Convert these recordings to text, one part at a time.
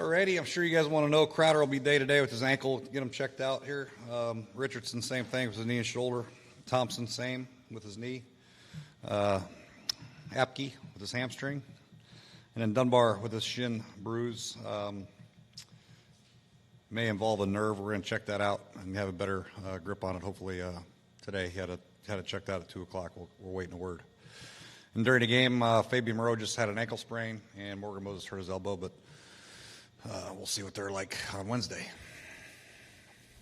Alrighty, I'm sure you guys want to know Crowder will be day-to-day with his ankle. Get him checked out here. Richardson, same thing with his knee and shoulder. Thompson, same with his knee. Apke with his hamstring. And then Dunbar with his shin bruise. May involve a nerve. We're going to check that out and have a better grip on it hopefully today. He had it checked out at 2 o'clock. We're waiting a word. And during the game, Fabian Moreau just had an ankle sprain, and Morgan Moses hurt his elbow, but we'll see what they're like on Wednesday.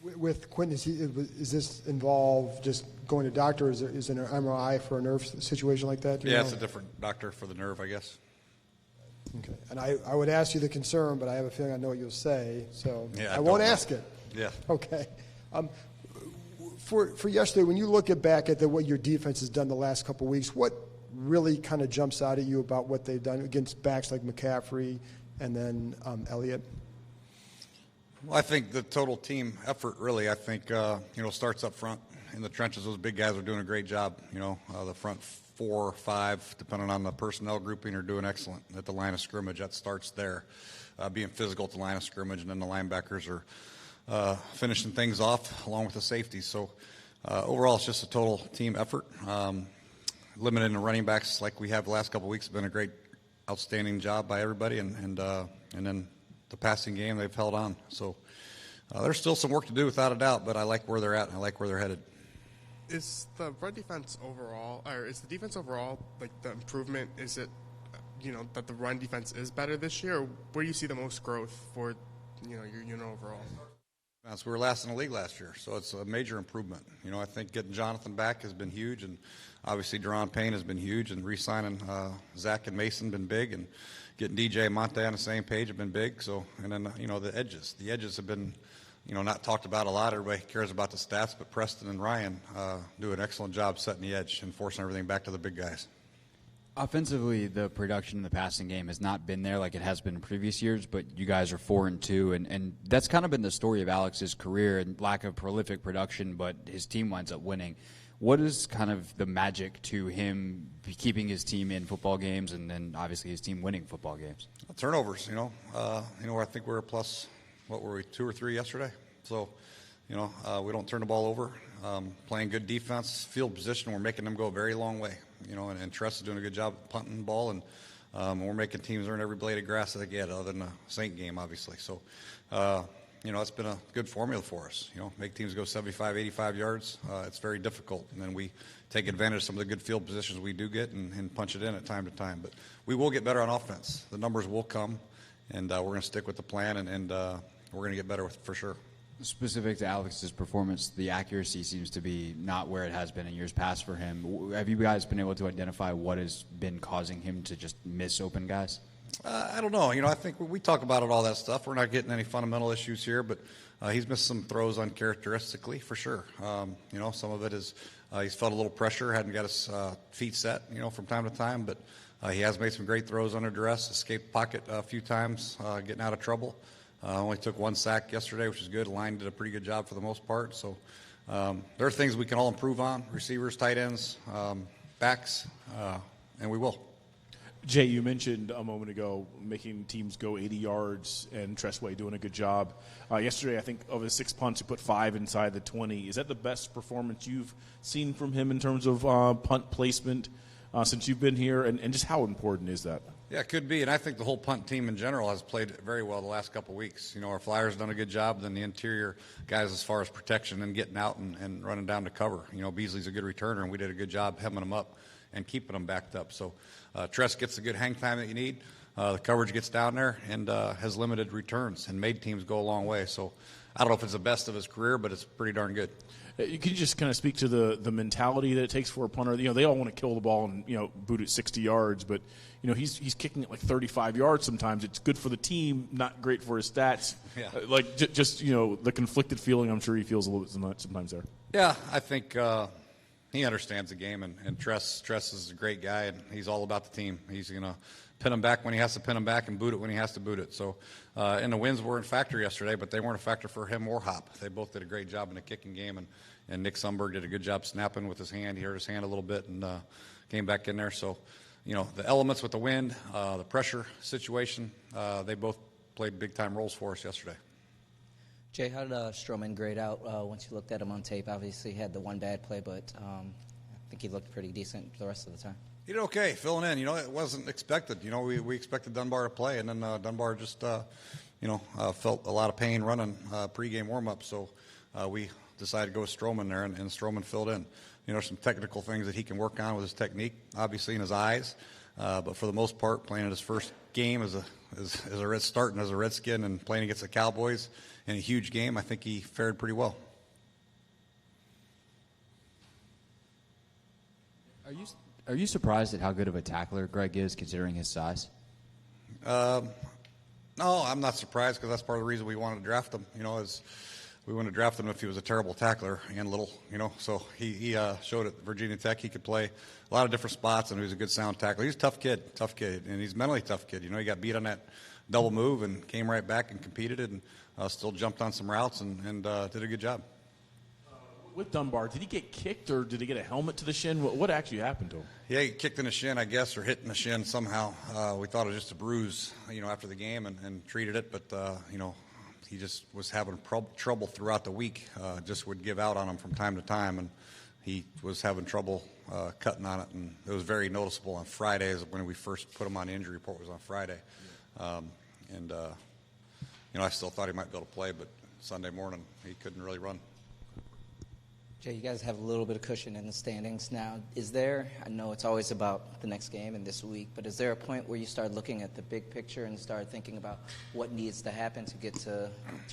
With Quentin, is this involve just going to doctor? Is an MRI for a nerve situation like that? Yeah, it's a different doctor for the nerve, I guess. Okay. And I would ask you the concern, but I have a feeling I know what you'll say, so yeah, I won't ask it. Yeah. Okay. For yesterday, when you look back at what your defense has done the last couple of weeks, what really kind of jumps out at you about what they've done against backs like McCaffrey and then Elliott? Well, I think the total team effort really, I think, starts up front in the trenches. Those big guys are doing a great job. The front 4 or 5, depending on the personnel grouping, are doing excellent at the line of scrimmage. That starts there, being physical at the line of scrimmage, and then the linebackers are finishing things off along with the safeties. So overall, it's just a total team effort. Limiting the running backs like we have the last couple of weeks has been a great, outstanding job by everybody, and then the passing game, they've held on. So there's still some work to do without a doubt, but I like where they're at and I like where they're headed. Is the run defense overall, or is the defense overall, like the improvement, is it, that the run defense is better this year, or where do you see the most growth for, your unit overall? We were last in the league last year, so it's a major improvement. I think getting Jonathan back has been huge, and obviously Deron Payne has been huge, and re-signing Zach and Mason been big, and getting DJ and Monte on the same page have been big. So, and then the edges have been not talked about a lot. Everybody cares about the stats, but Preston and Ryan do an excellent job setting the edge and forcing everything back to the big guys. Offensively, the production in the passing game has not been there like it has been in previous years, but you guys are 4-2, and that's kind of been the story of Alex's career, and lack of prolific production, but his team winds up winning. What is kind of the magic to him keeping his team in football games, and then obviously his team winning football games? Turnovers, I think we're a plus, what were we, 2 or 3 yesterday? So, we don't turn the ball over. Playing good defense, field position, we're making them go a very long way. And Tress is doing a good job punting the ball, and we're making teams earn every blade of grass that they get, other than the Saint game, obviously. So, it's been a good formula for us. Make teams go 75, 85 yards. It's very difficult, and then we take advantage of some of the good field positions we do get and punch it in at time to time. But we will get better on offense. The numbers will come, and we're going to stick with the plan, and we're going to get better with it for sure. Specific to Alex's performance, the accuracy seems to be not where it has been in years past for him. Have you guys been able to identify what has been causing him to just miss open guys? I don't know. I think we talk about all that stuff. We're not getting any fundamental issues here, but he's missed some throws uncharacteristically for sure. Some of it is he's felt a little pressure, hadn't got his feet set, from time to time, but he has made some great throws under duress, escaped pocket a few times, getting out of trouble. Only took 1 sack yesterday, which is good. Line did a pretty good job for the most part. So there are things we can all improve on, receivers, tight ends, backs, and we will. Jay, you mentioned a moment ago making teams go 80 yards and Tressway doing a good job. Yesterday, I think of his 6 punts, he put 5 inside the 20. Is that the best performance you've seen from him in terms of punt placement since you've been here? And just how important is that? Yeah, it could be, and I think the whole punt team in general has played very well the last couple of weeks. Our Flyers done a good job, then the interior guys as far as protection and getting out and running down to cover. Beasley's a good returner, and we did a good job hemming them up and keeping them backed up. So Tress gets the good hang time that you need. The coverage gets down there and has limited returns and made teams go a long way. So I don't know if it's the best of his career, but it's pretty darn good. Could you just kind of speak to the mentality that it takes for a punter? They all want to kill the ball and boot it 60 yards, but he's kicking it like 35 yards sometimes. It's good for the team, not great for his stats. Yeah. The conflicted feeling I'm sure he feels a little bit sometimes there. Yeah, I think he understands the game, and Tress is a great guy, and he's all about the team. He's going to pin him back when he has to pin him back and boot it when he has to boot it. So, and the wins were in factor yesterday, but they weren't a factor for him or Hop. They both did a great job in the kicking game, and Nick Sundberg did a good job snapping with his hand. He hurt his hand a little bit and came back in there. So, the elements with the wind, the pressure situation, they both played big-time roles for us yesterday. Jay, how did Stroman grade out once you looked at him on tape? Obviously, he had the one bad play, but I think he looked pretty decent the rest of the time. He did okay, filling in. It wasn't expected. We expected Dunbar to play, and then Dunbar just, felt a lot of pain running pregame warm-up, so we decided to go with Stroman there, and Stroman filled in. Some technical things that he can work on with his technique, obviously in his eyes, but for the most part, playing in his first game starting as a Redskin and playing against the Cowboys in a huge game, I think he fared pretty well. Are you surprised at how good of a tackler Greg is, considering his size? No, I'm not surprised because that's part of the reason we wanted to draft him. Is we wanted to draft him if he was a terrible tackler and little. So he showed at Virginia Tech he could play a lot of different spots, and he was a good sound tackler. He's a tough kid, and he's a mentally tough kid. He got beat on that double move and came right back and competed and still jumped on some routes and did a good job. With Dunbar, did he get kicked or did he get a helmet to the shin? What actually happened to him? Yeah, he kicked in the shin, I guess, or hit in the shin somehow. We thought it was just a bruise, after the game and treated it, but, he just was having trouble throughout the week, just would give out on him from time to time, and he was having trouble cutting on it, and it was very noticeable on Fridays when we first put him on the injury report was on Friday. I still thought he might be able to play, but Sunday morning he couldn't really run. Jay, you guys have a little bit of cushion in the standings now. I know it's always about the next game and this week, but is there a point where you start looking at the big picture and start thinking about what needs to happen to get to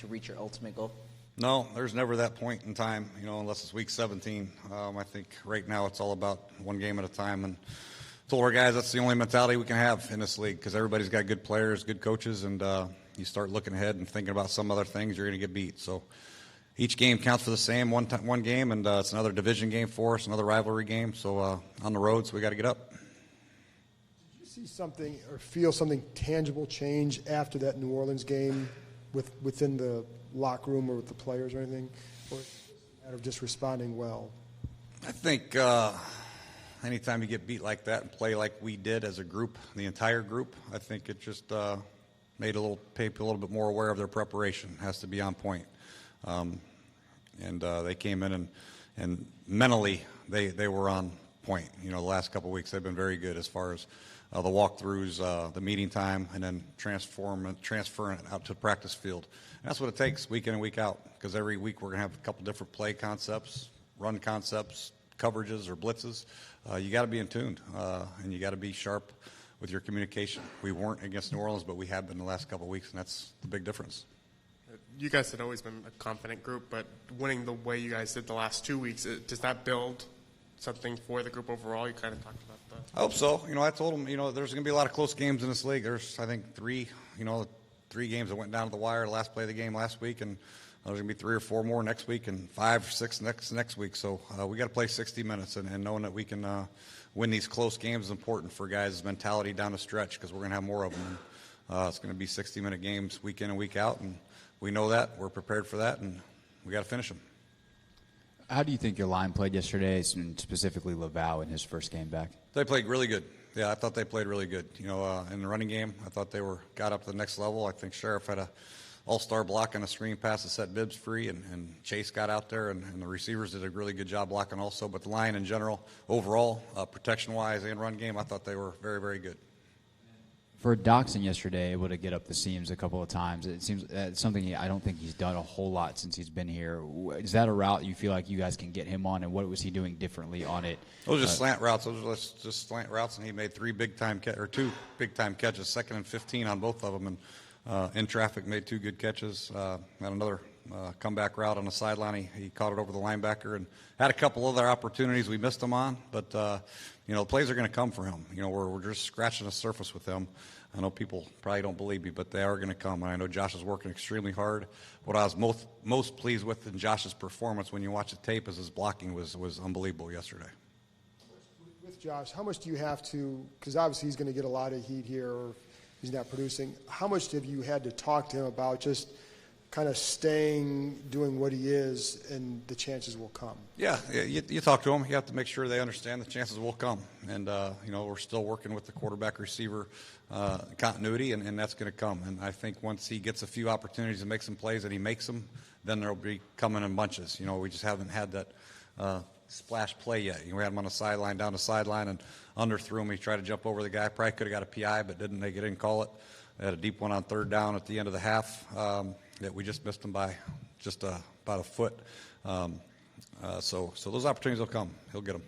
reach your ultimate goal? No, there's never that point in time, unless it's week 17. I think right now it's all about one game at a time. And I told our guys that's the only mentality we can have in this league because everybody's got good players, good coaches, and you start looking ahead and thinking about some other things, you're going to get beat. So each game counts for the same one game, and it's another division game for us, another rivalry game. So on the road, so we got to get up. Did you see something or feel something tangible change after that New Orleans game within the locker room or with the players or anything? Or a matter of just responding well? I think anytime you get beat like that and play like we did as a group, the entire group, I think it just made people a little bit more aware of their preparation. It has to be on point. They came in and mentally they were on point. The last couple of weeks they've been very good as far as the walkthroughs, the meeting time, and then transferring it out to the practice field. And that's what it takes week in and week out because every week we're going to have a couple different play concepts, run concepts, coverages, or blitzes. You got to be in tune and you got to be sharp with your communication. We weren't against New Orleans, but we have been the last couple of weeks, and that's the big difference. You guys had always been a confident group, but winning the way you guys did the last 2 weeks, does that build something for the group overall? You kind of talked about that. I hope so. I told them, there's going to be a lot of close games in this league. There's, I think, three games that went down to the wire the last play of the game last week, and there's going to be 3 or 4 more next week and 5 or 6 next week. So we got to play 60 minutes, and knowing that we can win these close games is important for guys' mentality down the stretch because we're going to have more of them. It's going to be 60-minute games week in and week out, and we know that. We're prepared for that, and we got to finish them. How do you think your line played yesterday, and specifically Laval in his first game back? They played really good. Yeah, I thought they played really good. In the running game, I thought they got up to the next level. I think Sheriff had a all-star block on a screen pass that set Bibbs free, and Chase got out there, and the receivers did a really good job blocking also. But the line in general, overall, protection-wise and run game, I thought they were very, very good. For Doxson yesterday, able to get up the seams a couple of times, it seems something I don't think he's done a whole lot since he's been here. Is that a route you feel like you guys can get him on, and what was he doing differently on it? Those were just slant routes. Those were just slant routes, and he made 2 big-time catches, 2nd and 15 on both of them, and in traffic made 2 good catches. Had another comeback route on the sideline. He caught it over the linebacker and had a couple other opportunities we missed him on, but the plays are going to come for him. We're just scratching the surface with him. I know people probably don't believe me, but they are going to come. And I know Josh is working extremely hard. What I was most pleased with in Josh's performance when you watch the tape is his blocking was unbelievable yesterday. With Josh, how much do you have to, because obviously he's going to get a lot of heat here or he's not producing, how much have you had to talk to him about just kind of staying, doing what he is, and the chances will come. Yeah, you talk to them. You have to make sure they understand the chances will come. And, we're still working with the quarterback receiver continuity, and that's going to come. And I think once he gets a few opportunities to make some plays and he makes them, then they'll be coming in bunches. We just haven't had that splash play yet. We had him on the sideline, down the sideline, and underthrew him. He tried to jump over the guy. Probably could have got a PI, but didn't. They didn't call it. They had a deep one on third down at the end of the half that we just missed him by just about a foot. So those opportunities will come. He'll get them.